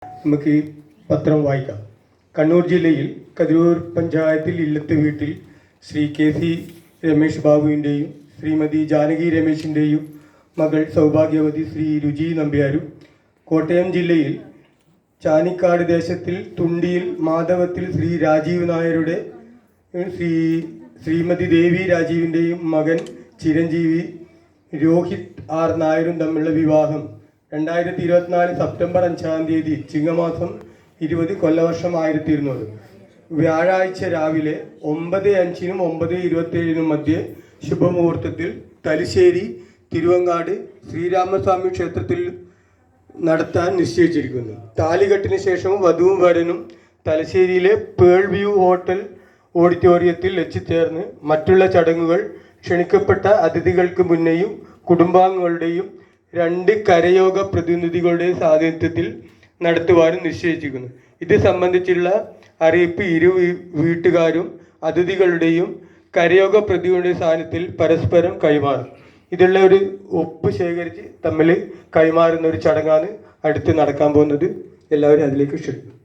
നമുക്ക് ഈ പത്രം വായിക്കാം. കണ്ണൂർ ജില്ലയിൽ കതിരൂർ പഞ്ചായത്തിൽ ഇല്ലത്ത് വീട്ടിൽ ശ്രീ KC രമേശ് ബാബുവിൻ്റെയും ശ്രീമതി ജാനകി രമേശിൻ്റെയും മകൾ സൗഭാഗ്യവതി ശ്രീ രുചി നമ്പ്യാരും, കോട്ടയം ജില്ലയിൽ ചാനിക്കാട് ദേശത്തിൽ തുണ്ടിയിൽ മാധവത്തിൽ ശ്രീ രാജീവ് നായരുടെ ശ്രീമതി ദേവി രാജീവിൻ്റെയും മകൻ ചിരഞ്ജീവി രോഹിത് R നായരും തമ്മിലുള്ള വിവാഹം 2024 സെപ്റ്റംബർ 5-ാം തീയതി ചിങ്ങമാസം 20 കൊല്ലവർഷം 1200 വ്യാഴാഴ്ച രാവിലെ 9:05-നും 9:27-നും മധ്യേ ശുഭമുഹൂർത്തത്തിൽ തലശ്ശേരി തിരുവങ്ങാട് ശ്രീരാമസ്വാമി ക്ഷേത്രത്തിൽ നടത്താൻ നിശ്ചയിച്ചിരിക്കുന്നു. താലികെട്ടിന് ശേഷം വധുവും വരനും തലശ്ശേരിയിലെ പേൾ വ്യൂ ഹോട്ടൽ ഓഡിറ്റോറിയത്തിൽ എത്തിച്ചേർന്ന് മറ്റുള്ള ചടങ്ങുകൾ ക്ഷണിക്കപ്പെട്ട അതിഥികൾക്ക് മുന്നേയും കുടുംബാംഗങ്ങളുടെയും 2 കരയോഗ പ്രതിനിധികളുടെയും സാന്നിധ്യത്തിൽ നടത്തുവാനും നിശ്ചയിച്ചിരിക്കുന്നു. ഇത് സംബന്ധിച്ചുള്ള അറിയിപ്പ് ഇരു വീട്ടുകാരും അതിഥികളുടെയും കരയോഗ പ്രതികളുടെയും സാന്നിധ്യത്തിൽ പരസ്പരം കൈമാറും. ഇതുള്ള ഒരു ഒപ്പ് ശേഖരിച്ച് തമ്മിൽ കൈമാറുന്ന ഒരു ചടങ്ങാണ് അടുത്ത് നടക്കാൻ പോകുന്നത്. എല്ലാവരും അതിലേക്ക് ക്ഷണിക്കും.